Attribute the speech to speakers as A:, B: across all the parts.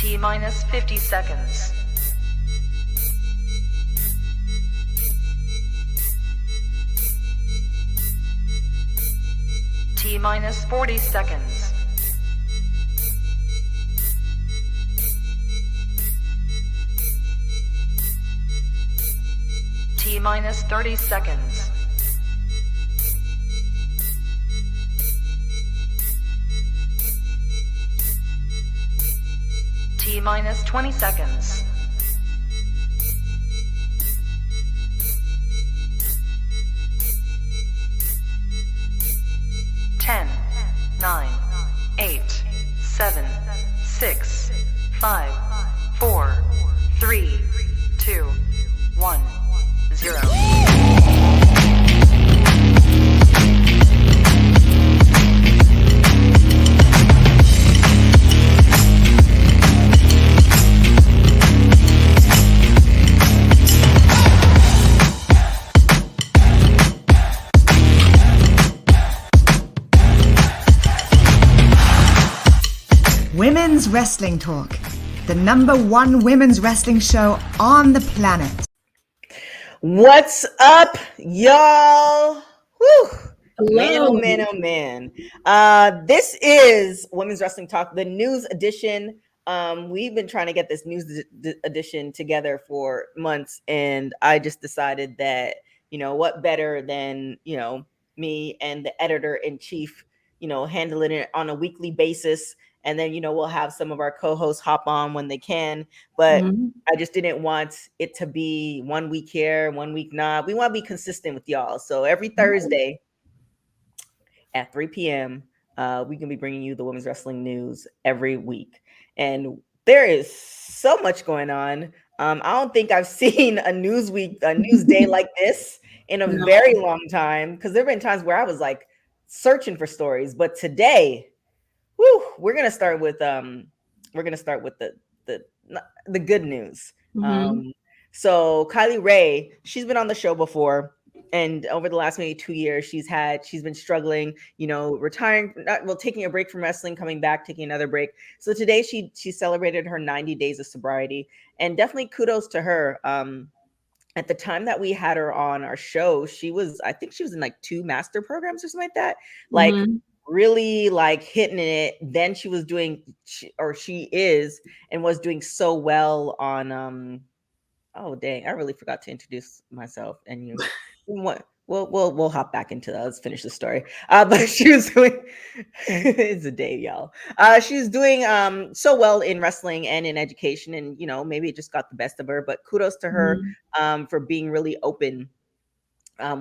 A: T minus 50 seconds. T minus 40 seconds. T minus 30 seconds. T minus 20 seconds. Ten, 9, 8, 7, 6, 5, 4, 3, 2, 1, 0.
B: Women's Wrestling Talk, the #1 women's wrestling show on the planet.
C: What's up, y'all? Woo!
D: Hello.
C: Man, oh man. This is Women's Wrestling Talk, the news edition. We've been trying to get this news edition together for months, and I just decided that, what better than, me and the editor-in-chief, handling it on a weekly basis. And then, we'll have some of our co-hosts hop on when they can. But I just didn't want it to be 1 week here, 1 week not. We want to be consistent with y'all. So every Thursday at 3 p.m., we can be bringing you the women's wrestling news every week. And there is so much going on. I don't think I've seen a news day like this in a very long time. Because there have been times where I was like searching for stories. But today, we're gonna start with the good news. So Kylie Rae, she's been on the show before, and over the last maybe 2 years, she's been struggling, taking a break from wrestling, coming back, taking another break. So today she celebrated her 90 days of sobriety, and definitely kudos to her. At the time that we had her on our show, I think she was in like 2 master programs or something like that. Really like hitting it. Then she is and was doing so well on oh dang, I really forgot to introduce myself. And what we'll hop back into that. Let's finish the story. But she was doing it's a day, y'all. She was doing so well in wrestling and in education, and maybe it just got the best of her, but kudos to her for being really open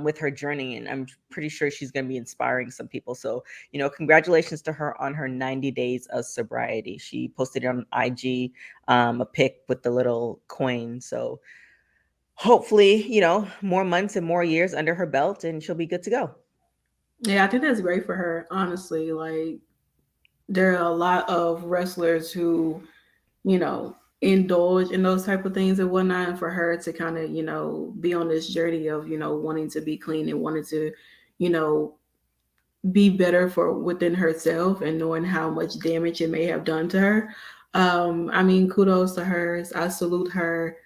C: with her journey, and I'm pretty sure she's going to be inspiring some people. So, congratulations to her on her 90 days of sobriety. She posted it on IG, a pic with the little coin. So hopefully, more months and more years under her belt, and she'll be good to go.
D: Yeah, I think that's great for her. Honestly, like there are a lot of wrestlers who, indulge in those type of things and whatnot, and for her to kind of be on this journey of wanting to be clean and wanting to be better for within herself, and knowing how much damage it may have done to her. I mean, kudos to her. I salute her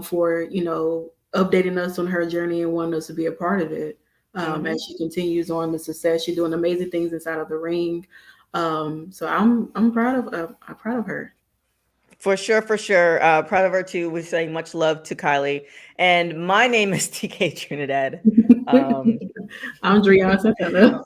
D: for updating us on her journey and wanting us to be a part of it. As she continues on the success, she's doing amazing things inside of the ring. So I'm proud of her.
C: For sure. Proud of her too. We're saying much love to Kylie. And my name is TK Trinidad.
D: I'm Driune Santana.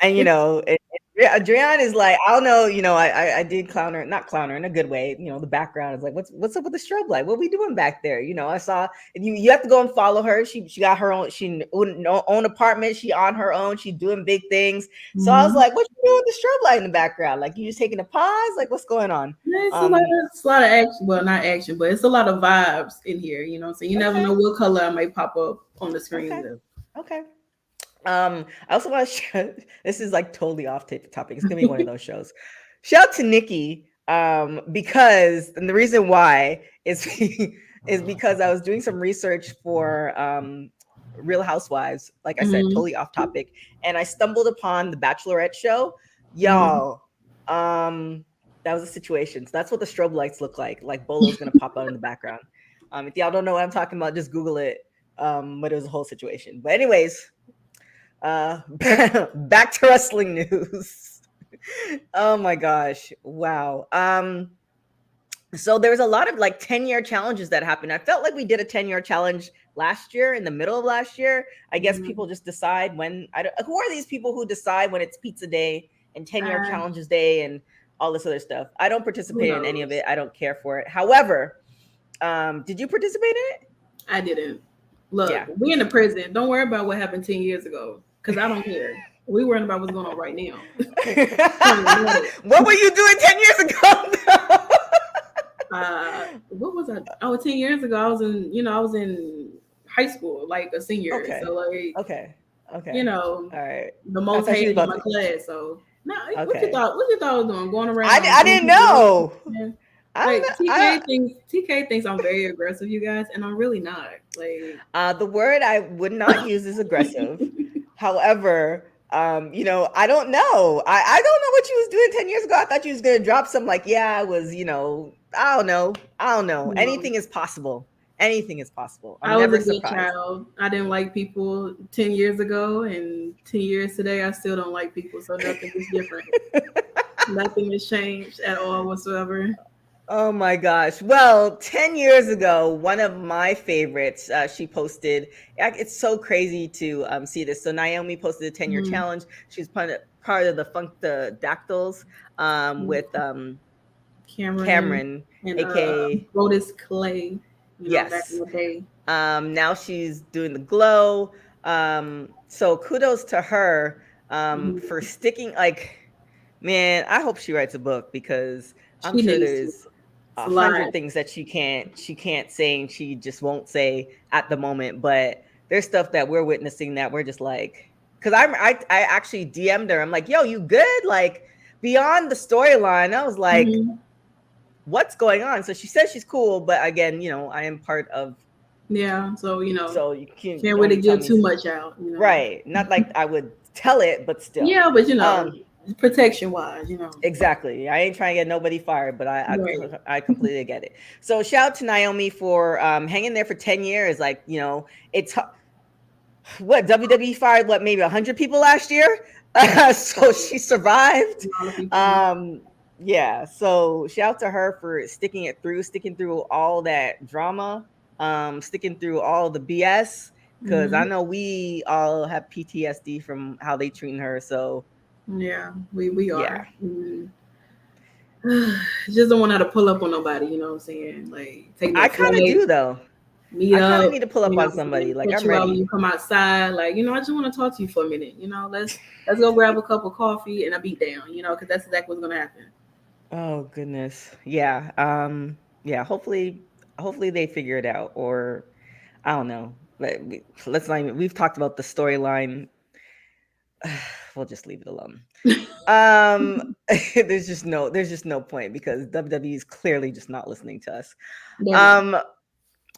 C: And Driune is like, I don't know, I did not clown her in a good way. The background is like, what's up with the strobe light? What are we doing back there? I saw you have to go and follow her. She got her own, own apartment. She on her own. She's doing big things. So I was like, what you doing with the strobe light in the background? Like, you just taking a pause? Like, what's going on?
D: It's a lot of action. Well, not action, but it's a lot of vibes in here. So you never know what color I might pop up on the screen.
C: Okay. I also want to show, this is like totally off topic. It's gonna be one of those shows. Shout out to Nikki, because, and the reason why is because I was doing some research for Real Housewives. Like I said, totally off topic, and I stumbled upon the Bachelorette show. Y'all, That was a situation. So that's what the strobe lights look like. Like Bolo's gonna pop out in the background. If y'all don't know what I'm talking about, just Google it. But it was a whole situation. But anyways, back to wrestling news. Oh my gosh. Wow. So there was a lot of like 10-year challenges that happened. I felt like we did a 10-year challenge last year, in the middle of last year. I guess people just decide when. Who are these people who decide when it's pizza day and 10-year challenges day and all this other stuff? I don't participate in any of it. I don't care for it. However, did you participate in it?
D: I didn't. Look, we in the prison. Don't worry about what happened 10 years ago, because I don't care. We worrying about what's going on right now.
C: What were you doing 10 years ago?
D: What was I? Oh, 10 years ago, I was in high school, like a senior.
C: Okay.
D: So like,
C: okay.
D: All
C: right.
D: The most hated in my class. So no, what you thought I was doing? Going around?
C: I didn't know.
D: Like TK thinks I'm very aggressive, you guys, and I'm really not. Like
C: the word I would not use is aggressive. However, I don't know. I don't know what you was doing 10 years ago. I thought you was gonna drop some like, I was, I don't know.
D: No.
C: Anything is possible. Anything is possible.
D: I was a good surprised. Child. I didn't like people 10 years ago, and 10 years today, I still don't like people. So nothing is different. Nothing has changed at all whatsoever.
C: Oh my gosh. Well, 10 years ago, one of my favorites, she posted, it's so crazy to see this. So Naomi posted a 10-year challenge. She's part of the Funk the Dactyls with Cameron
D: and
C: aka
D: Lotus Clay.
C: Yes.
D: Back in the day.
C: Now she's doing the Glow. So kudos to her for sticking. Like, man, I hope she writes a book, because I'm sure there's 100 things that she can't say and she just won't say at the moment. But there's stuff that we're witnessing that we're just like, because I actually DM'd her. I'm like, yo, you good? Like, beyond the storyline, I was like, what's going on? So she says she's cool, but again, I am part of.
D: Yeah, so
C: so you can't
D: really give too much out,
C: right? Not like I would tell it, but still.
D: Yeah, but protection wise,
C: exactly. I ain't trying to get nobody fired, but I completely get it. So shout out to Naomi for hanging there for 10 years. Like, it's what WWE fired maybe 100 people last year. So she survived. Yeah, so shout out to her for sticking through all that drama, sticking through all the BS, because I know we all have PTSD from how they treating her. So
D: yeah, we are. Yeah. Just don't want her to pull up on nobody, you know what I'm saying? Like, take
C: I kind of do though.
D: Meet up.
C: I kind of need to pull up on somebody. Like, I'm ready.
D: When you come outside, like, I just want to talk to you for a minute. Let's go grab a cup of coffee and a beat down. Because that's exactly what's gonna happen.
C: Oh goodness, yeah. Yeah. Hopefully they figure it out, or I don't know. Let's not even. We've talked about the storyline. We'll just leave it alone. There's just no point, because WWE is clearly just not listening to us. Yeah.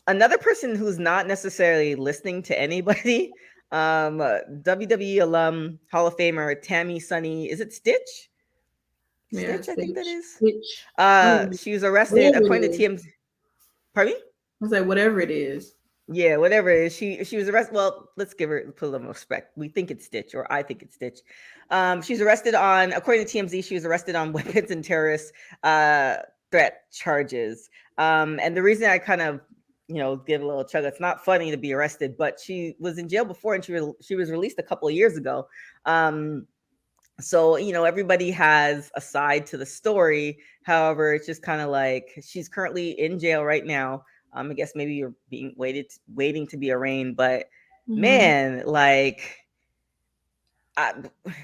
C: Another person who's not necessarily listening to anybody, WWE alum, Hall of Famer Tammy Sunny. Is it Stitch?
D: Yeah,
C: Stitch, I think that is.
D: Stitch.
C: She was arrested according to TMZ. Pardon me?
D: I was like, whatever it is.
C: Yeah, whatever it is. She was arrested. Well, let's put a little respect. We think it's Stitch, or I think it's Stitch. She's arrested on, according to TMZ, she was arrested on weapons and terrorist threat charges. And the reason I kind of, give a little chug, it's not funny to be arrested, but she was in jail before, and she was released a couple of years ago. So, everybody has a side to the story. However, it's just kind of like, she's currently in jail right now. I guess maybe you're waiting to be arraigned, but man, like,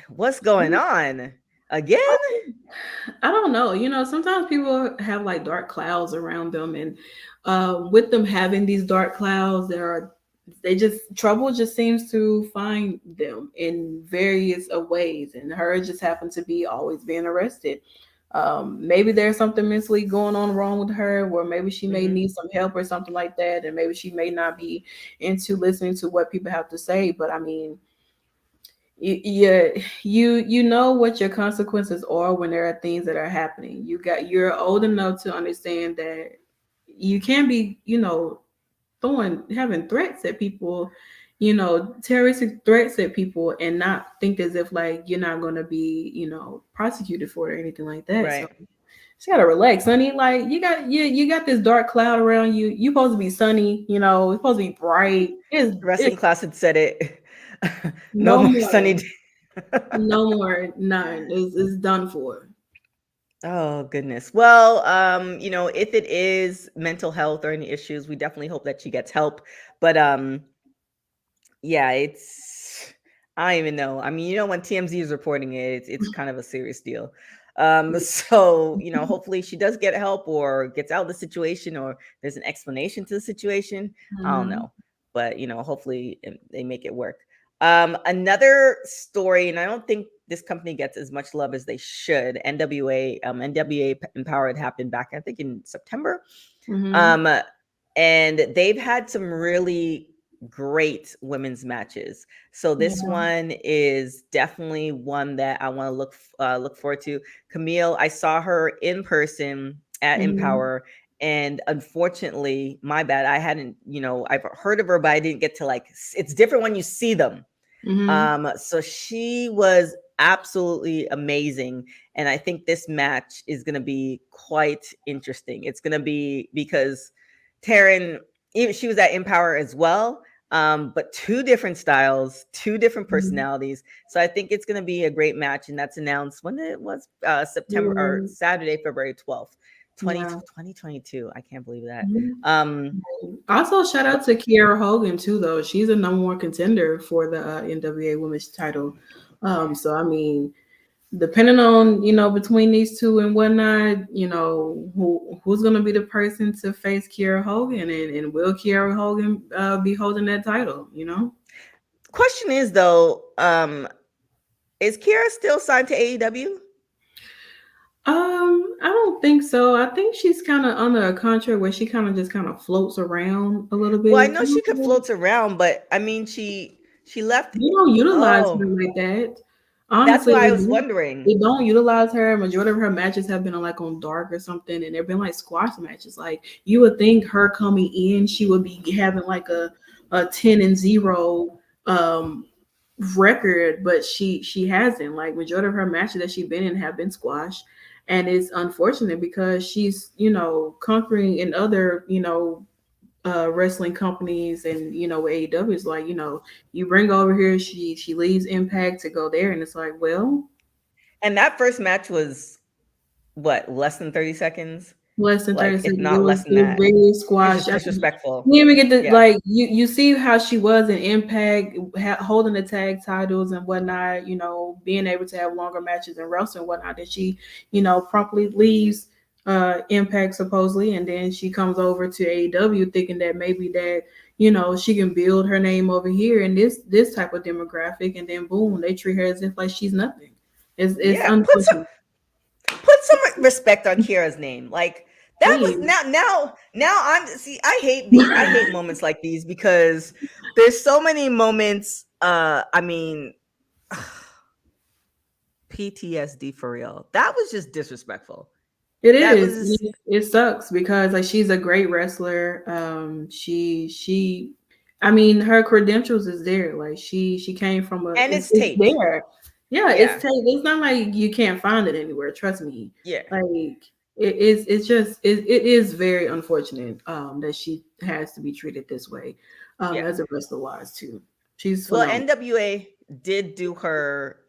C: what's going on again?
D: I don't know. Sometimes people have like dark clouds around them, and with them having these dark clouds, trouble just seems to find them in various ways, and her just happened to be always being arrested. Maybe there's something mentally going on wrong with her, where maybe she may need some help or something like that, and maybe she may not be into listening to what people have to say. But I mean, Yeah, you know what your consequences are when there are things that are happening. You're old enough to understand that you can't be, throwing having threats at people, terroristic threats at people, and not think as if like you're not gonna be, prosecuted for it or anything like that. So
C: Right.
D: just gotta relax, honey. Like you got this dark cloud around you. You supposed to be sunny, it's supposed to be bright. It's
C: Wrestling class had said it. No
D: no
C: more
D: more,
C: sunny day.
D: no more, none. It's done for.
C: Oh goodness. Well, if it is mental health or any issues, we definitely hope that she gets help. But yeah, I don't even know. I mean, when TMZ is reporting it, it's kind of a serious deal. So hopefully she does get help or gets out of the situation, or there's an explanation to the situation. I don't
D: Mhm.
C: know, but hopefully they make it work. Another story, and I don't think this company gets as much love as they should. NWA Empowered happened back, I think, in September.
D: Mhm.
C: Um, and they've had some really great women's matches. So this
D: Yeah.
C: one is definitely one that I want to look forward to. Camille, I saw her in person at
D: Mhm.
C: Empower, and unfortunately, my bad, I hadn't, I've heard of her, but I didn't get to it's different when you see them.
D: Mhm.
C: So she was absolutely amazing. And I think this match is going to be quite interesting. It's going to be because Taryn, even she was at Empower as well, but two different styles, two different
D: Mhm.
C: personalities. So I think it's going to be a great match. And that's announced when it was September or
D: Yeah.
C: Saturday, February 12th,
D: Yeah.
C: 2022. I can't believe that.
D: Mhm.
C: Um,
D: Also, shout
C: but
D: out to Kiera Hogan too, though. She's a number one contender for the NWA Women's title. So I mean, depending on between these two and whatnot, who's gonna be the person to face Kiera Hogan, and will Kiera Hogan be holding that title?
C: question is though, is Kira still signed to AEW?
D: I don't think so. I think she's kind of under a contract where she kind of floats around a little
C: Well, I
D: bit.
C: know she could float around, but I mean, she left.
D: They don't utilize her
C: Oh,
D: like that.
C: that's
D: Honestly,
C: why I
D: they
C: was
D: don't,
C: wondering.
D: they don't utilize her. Majority of her matches have been like on Dark or something, and they've been like squash matches. Like you would think her coming in, she would be having like a 10-0 record, but she hasn't. Like majority of her matches that she's been in have been squash, and it's unfortunate because she's conquering in other wrestling companies, and AEW is like, you bring her over here, she leaves Impact to go there, and it's like, well,
C: And that first match was what, less than 30 seconds?
D: less than 30
C: Like, if
D: seconds.
C: not less
D: It
C: than
D: was
C: that.
D: very
C: It was
D: squashed.
C: just
D: I mean,
C: disrespectful.
D: you didn't even get to
C: Yeah.
D: like you see how she was in Impact, holding the tag titles and whatnot. Being able to have longer matches and wrestling and whatnot. That she, promptly leaves Impact supposedly, and then she comes over to AEW thinking that maybe that she can build her name over here in this type of demographic, and then boom, they treat her as if like she's nothing. It's
C: Yeah.
D: unfortunate.
C: Put some respect on Kira's name. Like, that was
D: Please.
C: now I'm see, I hate moments like these because there's so many moments. I mean, PTSD for real. That was just disrespectful.
D: It
C: That
D: is.
C: was,
D: It sucks because like she's a great wrestler. She I mean her credentials is there. Like she came from
C: and it's
D: it's
C: taped.
D: there. Yeah,
C: Yeah.
D: it's not like you can't find it anywhere, trust me.
C: Yeah.
D: Like it is very unfortunate that she has to be treated this way
C: Yeah.
D: as a wrestler wise too. She's
C: Well,
D: phenomenal.
C: NWA did do her,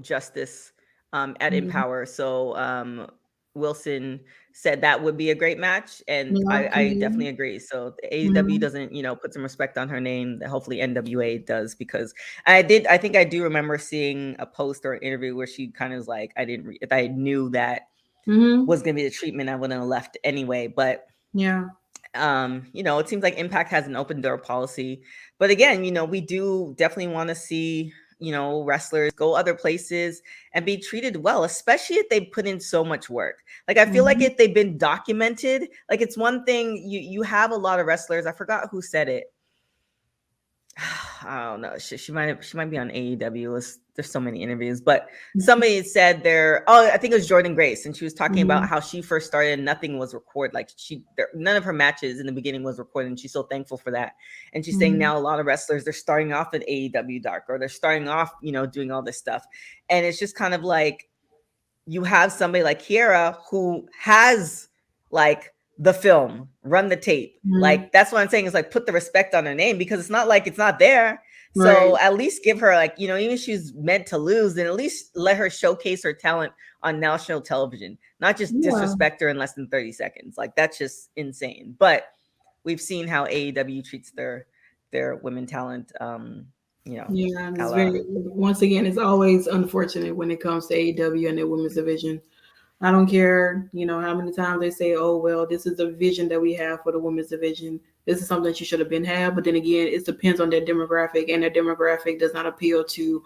C: justice at
D: Mhm.
C: Empower. So Wilson said that would be a great match, and
D: Yeah,
C: I definitely
D: Camille.
C: agree. So the AEW
D: Mhm.
C: doesn't, put some respect on her name. That hopefully NWA does, because I think I do remember seeing a post or an interview where she kind of was like, if I knew that
D: Mhm.
C: was gonna be the treatment, I wouldn't have left anyway. But
D: Yeah.
C: it seems like Impact has an open door policy. But again, we do definitely want to see, wrestlers go other places and be treated well, especially if they put in so much work. Like, I feel like
D: Mhm.
C: if they've been documented, like, it's one thing, you have a lot of wrestlers. I forgot who said it. I don't know. She might be on AEW. There's so many interviews, but somebody said there. Oh, I think it was Jordan Grace, and she was talking about how she first started and nothing was recorded. Like none of her matches in the beginning was recorded, and she's so thankful for that. And she's saying now a lot of wrestlers, they're starting off at AEW Dark, or they're starting off, doing all this stuff, and it's just kind of like you have somebody like Kiera who has like the film, run the tape. Like that's what I'm saying is like put the respect on her name, because it's not like it's not there. So at least give her like, even if she's meant to lose, then at least let her showcase her talent on national television, not just disrespect her in less than 30 seconds. Like that's just insane. But we've seen how AEW treats their women talent.
D: It's once again, it's always unfortunate when it comes to AEW and their women's division. I don't care, how many times they say, oh, well, this is the vision that we have for the women's division. This is something that you should have been had. But then again, it depends on their demographic, and their demographic does not appeal to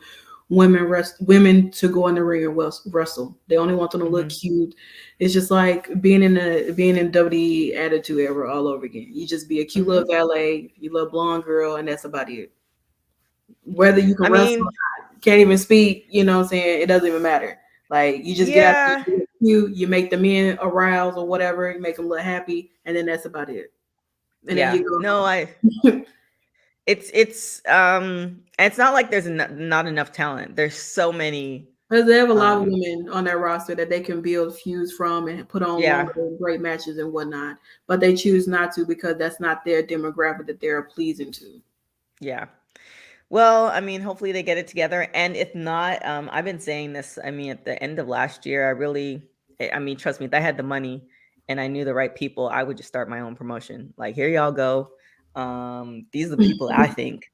D: women to go in the ring and wrestle. They only want them to look cute. It's just like being in WWE Attitude Era all over again. You just be a cute little valet, you little blonde girl, and that's about it. Whether you can wrestle or not, can't even speak, what I'm saying? It doesn't even matter. Like you just get out there, you make the men arouse or whatever, you make them look happy, and then that's about it. And then you go
C: it's not like there's not enough talent. There's so many.
D: Because they have a lot of women on their roster that they can build feuds from and put on great matches and whatnot, but they choose not to because that's not their demographic that they're pleasing to.
C: Yeah. Well, I mean, hopefully they get it together. And if not, I've been saying this, at the end of last year, trust me, if I had the money and I knew the right people, I would just start my own promotion. Like, here y'all go. These are the people I think.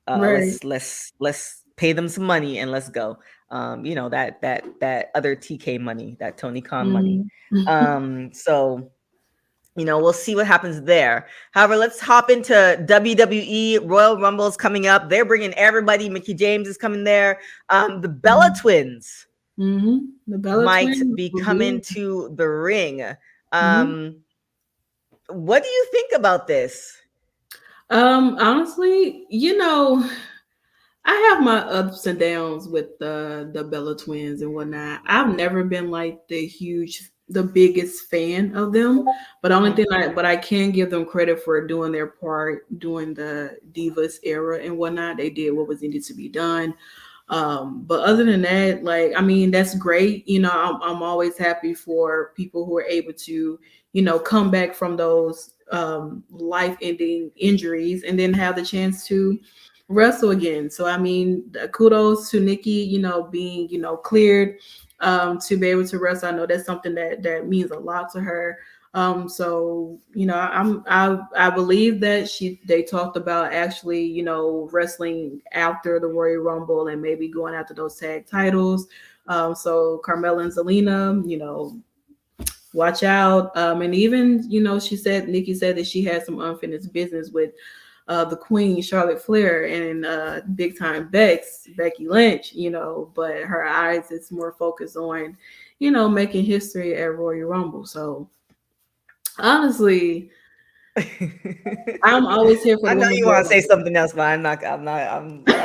C: Let's pay them some money and let's go. That other TK money, that Tony Khan money. So we'll see what happens there. However, let's hop into WWE. Royal Rumble's coming up. They're bringing everybody. Mickey James is coming there. The Bella Twins might be coming to the ring. What do you think about this?
D: Honestly, I have my ups and downs with the Bella Twins and whatnot. I've never been like the biggest fan of them, but only thing I can give them credit for doing their part during the Divas era and whatnot. They did what was needed to be done. But other than that, that's great. I'm always happy for people who are able to, come back from those life-ending injuries and then have the chance to wrestle again. So kudos to Nikki, being cleared to be able to wrestle. I know that's something that means a lot to her. So I believe that they talked about actually wrestling after the Royal Rumble and maybe going after those tag titles. So Carmella and Zelina, watch out. And even Nikki said that she had some unfinished business with the Queen, Charlotte Flair, and big time Becky Lynch, but her eyes is more focused on, making history at Royal Rumble. So honestly, I'm always here for.
C: I know you want to say something else, but I'm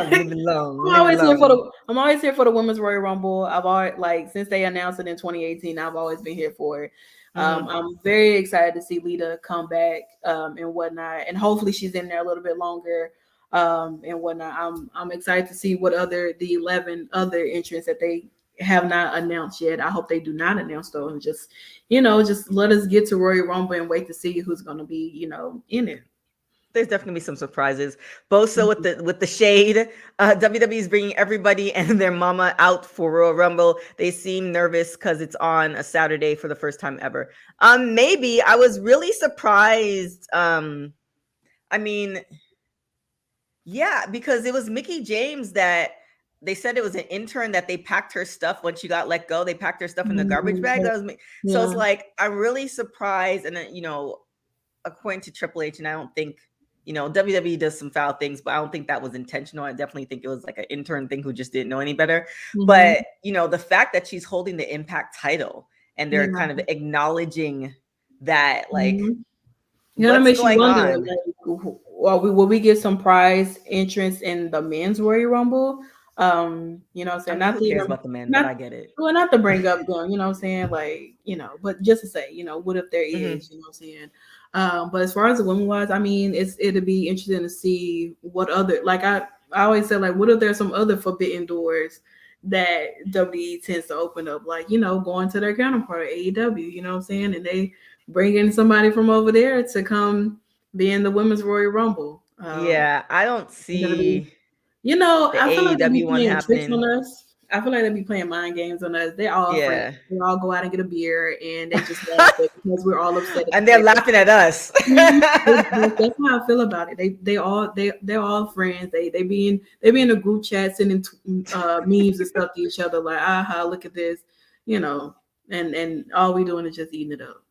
C: leaving alone.
D: I'm always here for the Women's Royal Rumble. I've always since they announced it in 2018. I've always been here for it. I'm very excited to see Lita come back and whatnot, and hopefully she's in there a little bit longer and whatnot. I'm excited to see what the 11 other entrants that they have not announced yet. I hope they do not announce those, and just let us get to Royal Rumble and wait to see who's going to be in it.
C: There's definitely be some surprises. Bosa with the shade. WWE is bringing everybody and their mama out for Royal Rumble. They seem nervous because it's on a Saturday for the first time ever. Maybe I was really surprised. Because it was Mickey James that they said it was an intern that they packed her stuff when she got let go. They packed her stuff in the garbage bag. So it's like I'm really surprised, and according to Triple H, and I don't think. WWE does some foul things, but I don't think that was intentional. I definitely think it was like an intern thing who just didn't know any better. But, the fact that she's holding the Impact title and they're kind of acknowledging that, like,
D: makes you wonder, will we get some prize entrance in the men's Royal Rumble? You know what I'm
C: I
D: saying?
C: mean,
D: Not
C: who
D: to, you
C: cares
D: know,
C: about the men? But I
D: not
C: get it.
D: well, not to bring up them, you know what I'm saying? Like, you know, but just to say, you know, what if there
C: Mhm.
D: is, you know what I'm saying? But as far as the women wise, I mean, it'll be interesting to see what other, like I always say, like, what if there's some other forbidden doors that WWE tends to open up, like, you know, going to their counterpart AEW, you know what I'm saying? And they bring in somebody from over there to come be in the women's Royal Rumble.
C: Yeah, I don't
D: It's gonna be,
C: see
D: you know,
C: the
D: I feel like they be
C: AEW one
D: playing tricks on
C: happening.
D: us. I feel like they be playing mind games on us. They're all friends.
C: Yeah.
D: We all go out and get a beer, and they just laugh at because we're all upset at
C: And
D: the
C: they're
D: same
C: laughing at us.
D: Mhm. That's how I feel about it. They're all friends. They be in a group chat sending memes and stuff to each other like, aha, look at this, you know, and all we doing is just eating it up.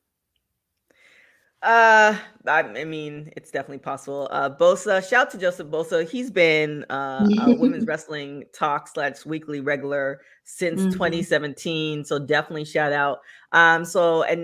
C: I mean, it's definitely possible. Bosa, shout to Joseph Bosa. He's been a women's wrestling talk / weekly regular since
D: Mhm.
C: 2017. So definitely shout out. And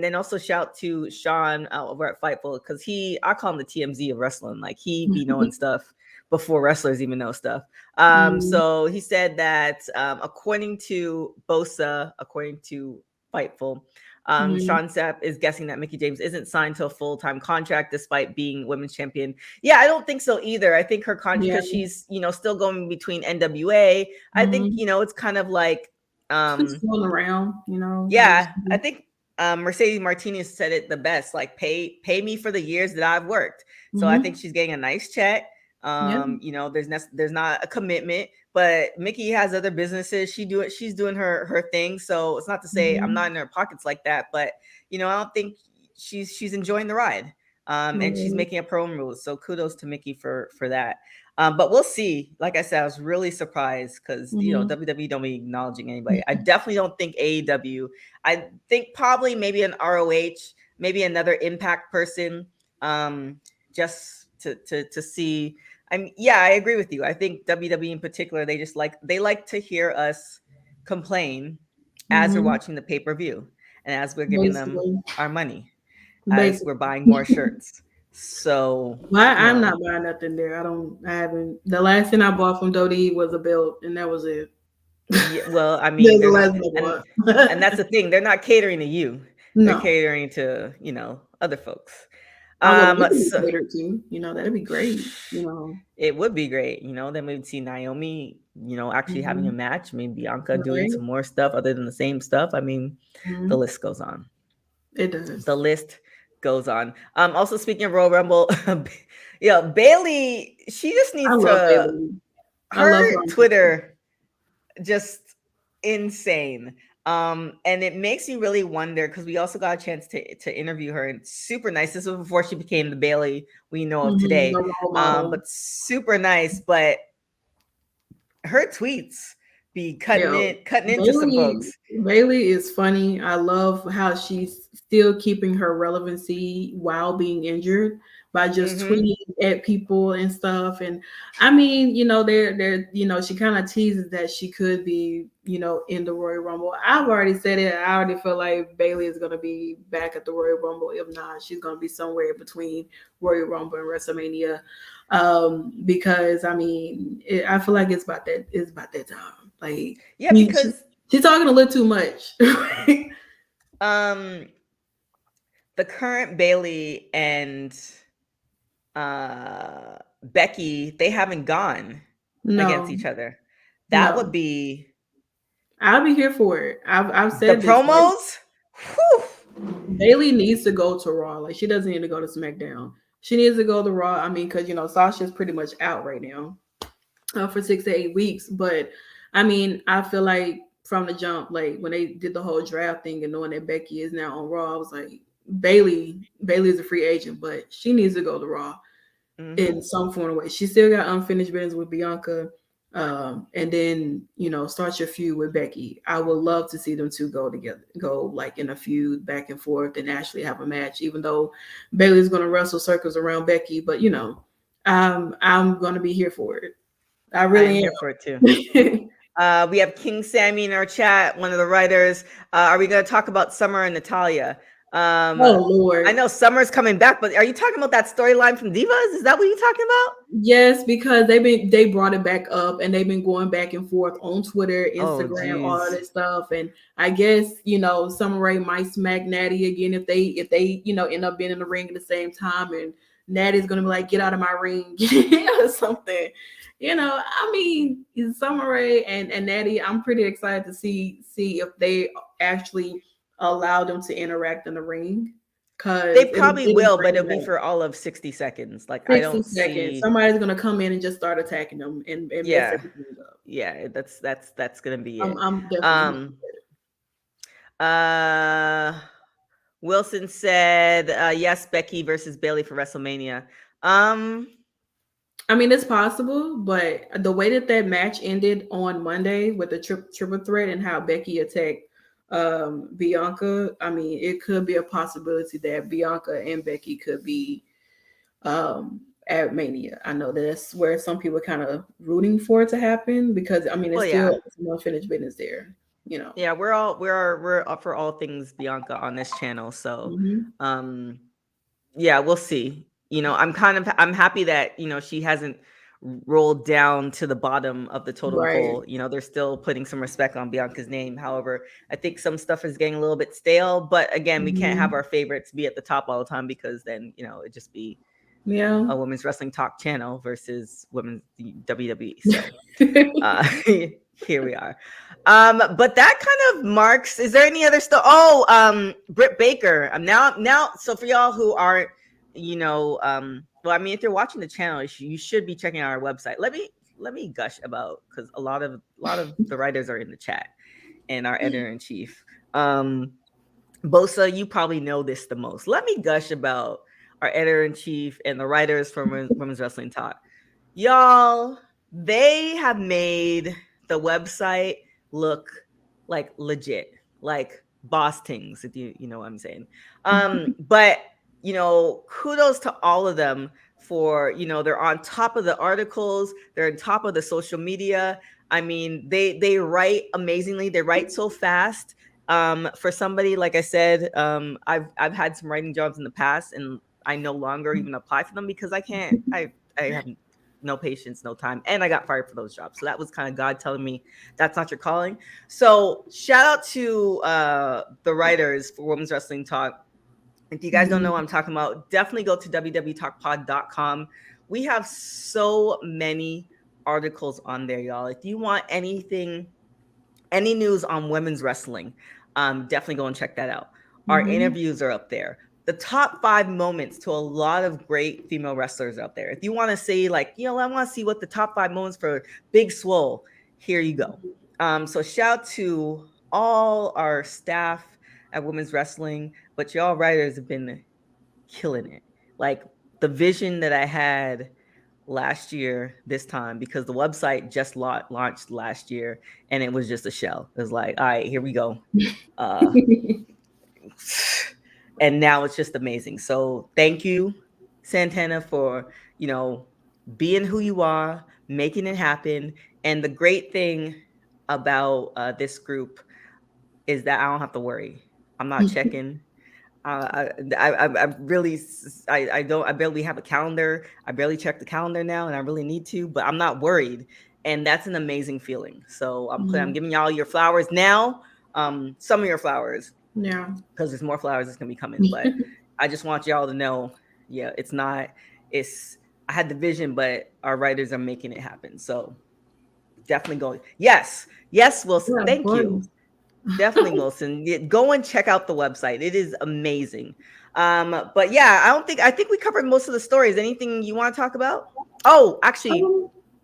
C: then also shout to Sean over at Fightful, because I call him the TMZ of wrestling. Like, he be knowing stuff before wrestlers even know stuff.
D: Mhm.
C: So he said that according to Bosa, according to Fightful,
D: Mhm.
C: Sean Sapp is guessing that Mickie James isn't signed to a full-time contract despite being women's champion. Yeah, I don't think so either. I think her contract,
D: Yeah.
C: because she's, still going between NWA. I think,
D: Mhm.
C: it's kind of like,
D: Just fooling around, you know.
C: yeah, I think Mercedes Martinez said it the best, like, pay me for the years that I've worked. So I think
D: Mhm.
C: she's getting a nice check.
D: Yeah.
C: There's not a commitment, but Mickie has other businesses. She's doing her thing. So it's not to say I'm not
D: Mhm.
C: in her pockets like that, but I don't think she's enjoying the ride. And she's
D: Mhm.
C: making a promo move. So kudos to Mickie for that. But we'll see. Like I said, I was really surprised because
D: Mhm.
C: WWE don't be acknowledging anybody. I definitely don't think AEW. I think probably maybe an ROH, maybe another Impact person, just to see. Yeah, I agree with you. I think WWE in particular, they like to hear us complain as we're
D: Mhm.
C: watching the pay-per-view and as we're giving them
D: Basically.
C: our money, as we're
D: Basically.
C: buying more shirts. So
D: Well, I'm not buying nothing there. I haven't. The last thing I bought from Dodie was a belt, and that was it.
C: yeah, well, I mean,
D: That's the
C: they're not,
D: last thing
C: and
D: I bought.
C: that's the thing. They're not catering to you. They're
D: No,
C: catering to other folks.
D: I would love to be
C: So
D: catered to. You know, that'd be great. You know,
C: it would be great, then we'd see Naomi, actually having a
D: hmm
C: match. Maybe Bianca doing
D: right?
C: some more stuff other than the same stuff. I mean, the
D: hmm
C: list goes on.
D: It does.
C: The list goes on. Also, speaking of Royal Rumble, Bayley, she just
D: I
C: needs
D: love
C: to,
D: Bayley. I love her
C: her
D: on TikTok.
C: Twitter just insane. And it makes you really wonder, because we also got a chance to interview her, and super nice. This was before she became the Bayley we know of
D: The
C: today.
D: role model.
C: But super nice. But her tweets be
D: Yeah,
C: cutting into some
D: Bailey
C: folks.
D: Bailey is funny. I love how she's still keeping her relevancy while being injured by just
C: Mm-hmm.
D: tweeting at people and stuff. And I mean, you know, they're she kind of teases that she could be, in the Royal Rumble. I've already said it. I already feel like Bailey is gonna be back at the Royal Rumble. If not, she's gonna be somewhere between Royal Rumble and WrestleMania. Because I mean, I feel like it's about that time. Like
C: Yeah, because
D: she's talking a little too much.
C: um the current Bayley and Becky, they haven't gone against
D: No,
C: each other. That would
D: no,
C: be
D: I'll be here for it. I've
C: the
D: said this. Like,
C: promos. Whew.
D: Bailey needs to go to Raw. Like, she doesn't need to go to SmackDown. She needs to go to Raw. I mean, because Sasha's pretty much out right now for 6 to 8 weeks. But I mean, I feel like from the jump, like when they did the whole draft thing and knowing that Becky is now on Raw, I was like, Bailey is a free agent, but she needs to go to Raw
C: Mm-hmm.
D: in some form of way. She still got unfinished business with Bianca, and then start your feud with Becky. I would love to see them two go together, go like in a feud back and forth, and actually have a match. Even though Bailey's going to wrestle circles around Becky, but I'm going to be here for it. I
C: I am
D: really
C: here for it too.
D: am.
C: We have King Sammy in our chat, one of the writers. Are we going to talk about Summer and Natalia?
D: Oh
C: I
D: Lord.
C: know Summer's coming back, but are you talking about that storyline from Divas? Is that what you're talking about?
D: Yes, because they brought it back up and they've been going back and forth on Twitter,
C: Oh,
D: Instagram, all of
C: geez.
D: this stuff. And I guess, Summer Rae might smack Natty again if they end up being in the ring at the same time, and Natty's gonna be like, get out of my ring or something. I mean, Summer Rae and Natty, I'm pretty excited to see if they actually allow them to interact in the ring.
C: They
D: Cause
C: probably
D: it'll
C: will, but
D: bring
C: it'll be
D: back
C: for all of 60 seconds. Like, I
D: 60
C: don't
D: seconds.
C: see.
D: Somebody's gonna come in and just start attacking them and mess
C: Yeah.
D: everything up.
C: Yeah, that's gonna be
D: I'm,
C: it.
D: I'm definitely
C: Um, uh, Wilson said, yes, Becky versus Bayley for WrestleMania.
D: I mean, it's possible, but the way that match ended on Monday with the triple threat and how Becky attacked Bianca, I mean, it could be a possibility that Bianca and Becky could be at Mania. I know that's where some people are kind of rooting for it to happen because I mean,
C: Well,
D: it's
C: yeah.
D: still some unfinished business there.
C: Yeah, we're up for all things Bianca on this channel. So,
D: Mhm.
C: yeah, we'll see. I'm happy that, she hasn't rolled down to the bottom of the totem
D: Right.
C: pole. They're still putting some respect on Bianca's name. However, I think some stuff is getting a little bit stale, but again, we can't have
D: Mhm.
C: our favorites be at the top all the time because then, it'd just be
D: Yeah.
C: a women's wrestling talk channel versus women's WWE. So, here we are. But that kind of marks. Is there any other stuff? Oh, Britt Baker. Now. So for y'all who aren't, well, I mean, if you're watching the channel, you should be checking out our website. Let me gush about, because a lot of the writers are in the chat and our editor in chief. Bosa, you probably know this the most. Let me gush about our editor in chief and the writers from Women's Wrestling Talk. Y'all, they have made the website look like legit, like boss things, if you know what I'm saying. But kudos to all of them for, they're on top of the articles, they're on top of the social media. I mean, they write amazingly, they write so fast. For somebody, like I said, I've had some writing jobs in the past, and I no longer even apply for them because I can't. I have no patience, no time, and I got fired for those jobs. So that was kind of God telling me that's not your calling. So shout out to the writers for Women's Wrestling Talk. If you guys don't know what I'm talking about, definitely go to www.talkpod.com. We have so many articles on there, y'all. If you want anything, any news on women's wrestling, definitely go and check that out. Our interviews are up there. The top 5 moments to a lot of great female wrestlers out there. If you want to say, like, I want to see what the top 5 moments for Big Swole, here you go. So shout out to all our staff at Women's Wrestling, but y'all writers have been killing it. Like, the vision that I had last year this time, because the website just launched last year and it was just a shell. It was like, all right, here we go. And now it's just amazing. So thank you, Santana, for being who you are, making it happen. And the great thing about this group is that I don't have to worry. I'm not checking. I really, I don't, I barely have a calendar. I barely check the calendar now, and I really need to, but I'm not worried. And that's an amazing feeling. So I'm giving y'all your flowers now. Some of your flowers.
D: Yeah.
C: Because there's more flowers that's going to be coming. But I just want y'all to know, yeah, I had the vision, but our writers are making it happen. So definitely go. Yes, Wilson.
D: Yeah,
C: Thank you. Definitely, Wilson. Go and check out the website. It is amazing. But yeah, I think we covered most of the stories. Anything you want to talk about? Oh, actually,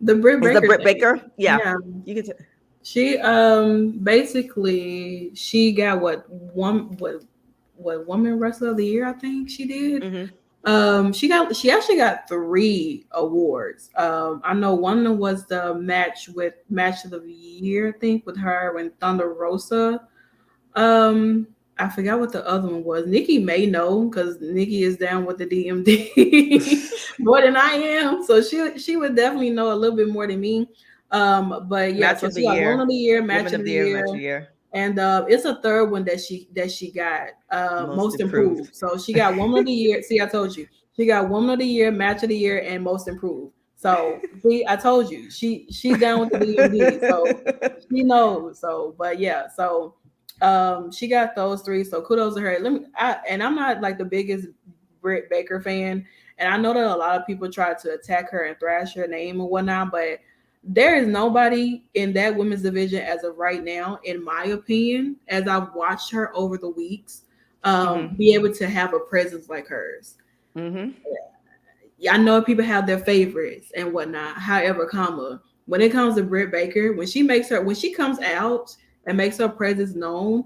D: the Britt
C: Baker. Yeah. You can.
D: She basically she got what woman wrestler of the year, I think she did. She actually got 3 awards. I know one of them was the match of the year, I think, with her and Thunder Rosa. I forgot what the other one was. Nikki may know because Nikki is down with the DMD more than I am, so she would definitely know a little bit more than me. But yeah,
C: match
D: so
C: of the
D: she got
C: year,
D: one of the year,
C: match of the year.
D: And it's a third one that she got most improved. So she got Woman of the Year. See, I told you she got Woman of the Year, Match of the Year, and Most Improved. So see, I told you she's down with the DMD, so she knows. So, but yeah, so she got those three. So kudos to her. And I'm not like the biggest Britt Baker fan, and I know that a lot of people try to attack her and thrash her name and whatnot, but there is nobody in that women's division as of right now, in my opinion, as I've watched her over the weeks, be able to have a presence like hers. Yeah, I know people have their favorites and whatnot. However, when it comes to Britt Baker, when she comes out and makes her presence known,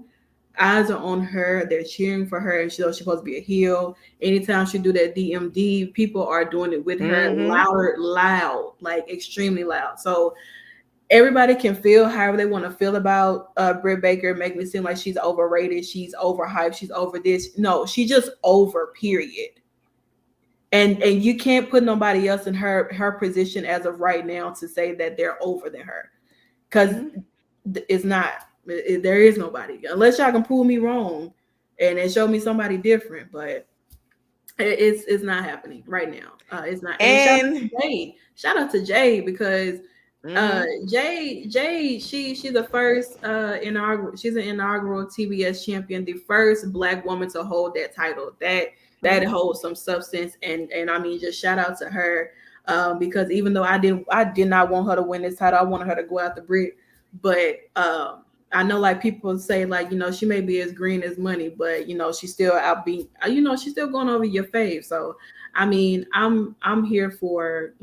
D: eyes are on her. They're cheering for her, and she's supposed to be a heel. Anytime she do that DMD, people are doing it with her loud, like extremely loud. So everybody can feel however they want to feel about Britt Baker, making it seem like she's overrated, she's overhyped, she's over this. No, she's just over, period. And you can't put nobody else in her position as of right now to say that they're over than her, because it's not. There is nobody, unless y'all can prove me wrong and then show me somebody different, but it's not happening right now. It's not. And shout out to Jade because Jade she's the first she's an inaugural TBS champion, the first Black woman to hold that title. That holds some substance, and I mean, just shout out to her because even though I did not want her to win this title, I wanted her to go out the Britt, but I know, like, people say, like, she may be as green as money, but she's still outbeat. She's still going over your fave. So, I mean, I'm here for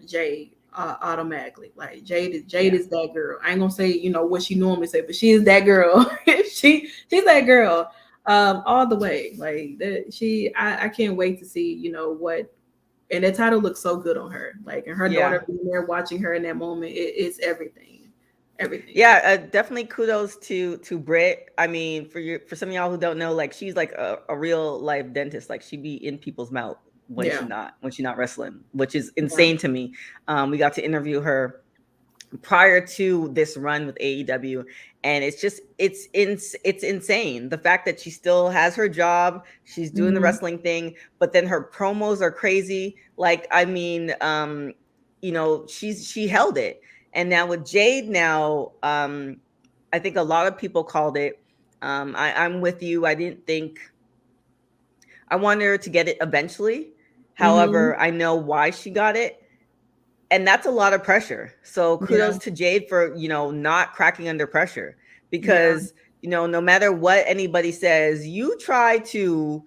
D: Jade automatically. Like Jade is that girl. I ain't gonna say what she normally say, but she is that girl. she's that girl all the way. Like that. I can't wait to see what. And that title looks so good on her. Like, and her daughter being there watching her in that moment, it's everything.
C: Yeah, definitely kudos to Britt. I mean, for some of y'all who don't know, like, she's like a real life dentist. Like, she be in people's mouth when she's not wrestling, which is insane to me. We got to interview her prior to this run with AEW, and it's insane the fact that she still has her job, she's doing the wrestling thing, but then her promos are crazy. Like, I mean, she held it. And now with Jade I think a lot of people called it. I'm with you. I didn't think I wanted her to get it eventually. However, I know why she got it. And that's a lot of pressure. So kudos to Jade for, not cracking under pressure, because, no matter what anybody says, you try to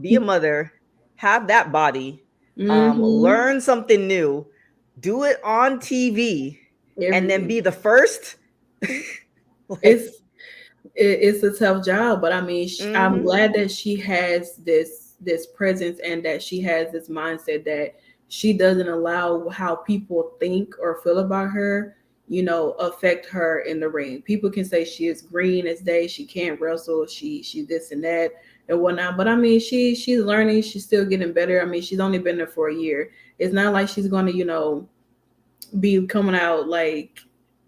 C: be a mother, have that body, learn something new, do it on TV, and then be the first.
D: It's a tough job, but I mean, I'm glad that she has this presence and that she has this mindset that she doesn't allow how people think or feel about her, affect her in the ring. People can say she is green as day, she can't wrestle, she this and that and whatnot. But I mean, she's learning, she's still getting better. I mean, she's only been there for a year. It's not like she's gonna, be coming out like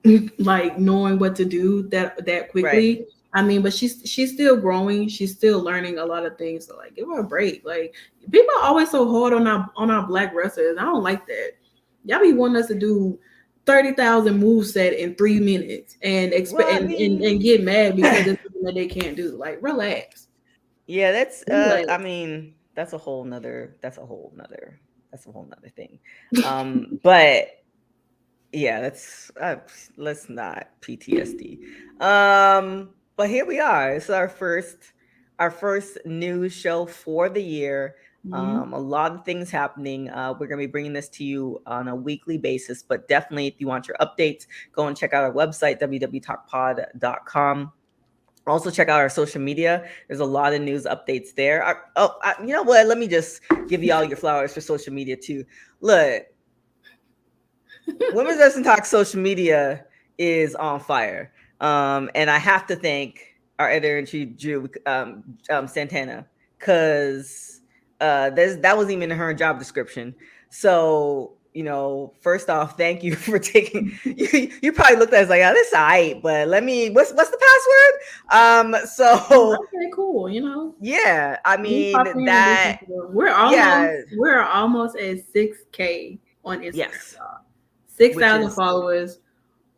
D: knowing what to do that quickly. Right. I mean, but she's still growing. She's still learning a lot of things. So, like, give her a break. Like, people are always so hard on our Black wrestlers. I don't like that. Y'all be wanting us to do 30,000 moveset in 3 minutes and and get mad because it's something that they can't do. Like, relax.
C: Yeah, that's I mean, that's a whole nother thing. But yeah, let's not PTSD. But here we are. It's our first news show for the year. A lot of things happening. We're gonna be bringing this to you on a weekly basis, but definitely, if you want your updates, go and check out our website, www.talkpod.com. Also, check out our social media. There's a lot of news updates there. You know what? Let me just give you all your flowers for social media too. Look, Women's Wrestling Talk social media is on fire. And I have to thank our editor-in-chief, Drew Santana, because that wasn't even in her job description. So first off, thank you for taking. You probably looked at it as like, oh, this is alright, but let me. What's the password? So
D: okay, cool.
C: yeah, I mean
D: that we're almost at 6K on Instagram.
C: Yes,
D: y'all. 6,000 followers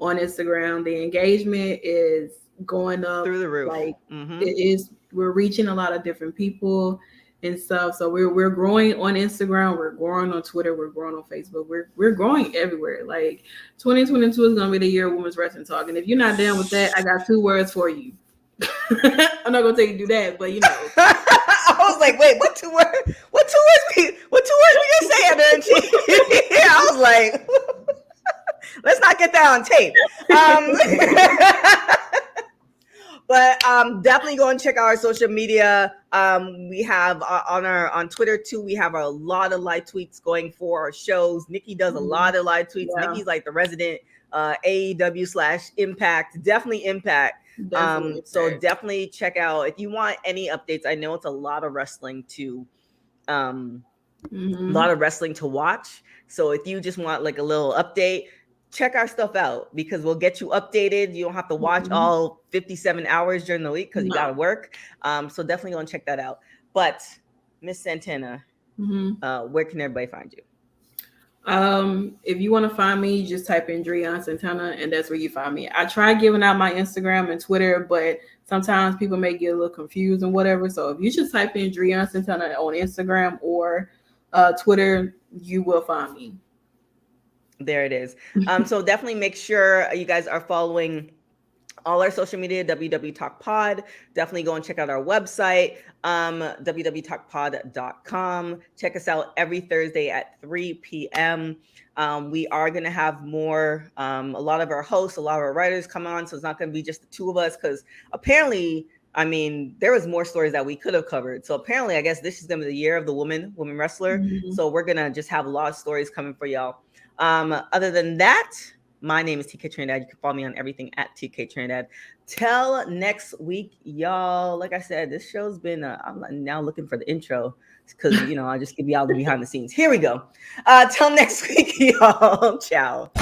D: on Instagram. The engagement is going up
C: through the roof.
D: Like it is. We're reaching a lot of different people and stuff. So we're growing on Instagram, we're growing on Twitter, we're growing on Facebook, we're growing everywhere. Like 2022 is gonna be the year of women's wrestling talk. And if you're not down with that, I got 2 words for you. I'm not gonna tell you to do that, but
C: I was like, wait, what 2 words? What 2 words we gonna say, Energy? Yeah, I was like, let's not get that on tape. But definitely go and check out our social media. We have on Twitter too. We have a lot of live tweets going for our shows. Nikki does a lot of live tweets. Yeah. Nikki's like the resident AEW/Impact. Definitely Impact. So definitely check out if you want any updates. I know it's a lot of wrestling to, a lot of wrestling to watch. So if you just want like a little update, check our stuff out because we'll get you updated. You don't have to watch all 57 hours during the week because you got to work. So definitely go and check that out. But Miss Santana, where can everybody find you?
D: If you want to find me, just type in Driune Santana and that's where you find me. I try giving out my Instagram and Twitter, but sometimes people may get a little confused and whatever. So if you just type in Driune Santana on Instagram or Twitter, you will find me.
C: There it is. So definitely make sure you guys are following all our social media, WW Talk Pod. Definitely go and check out our website, www.talkpod.com. Check us out every Thursday at 3 p.m. We are going to have more, a lot of our hosts, a lot of our writers come on. So it's not going to be just the 2 of us because apparently, I mean, there was more stories that we could have covered. So apparently, I guess this is going to be the year of the woman wrestler. So we're going to just have a lot of stories coming for y'all. Other than that, my name is TK Trinidad. You can follow me on everything at TK Trinidad. Till next week, y'all. Like I said, this show's been, I'm now looking for the intro because, I just give y'all the behind the scenes. Here we go. Till next week, y'all. Ciao.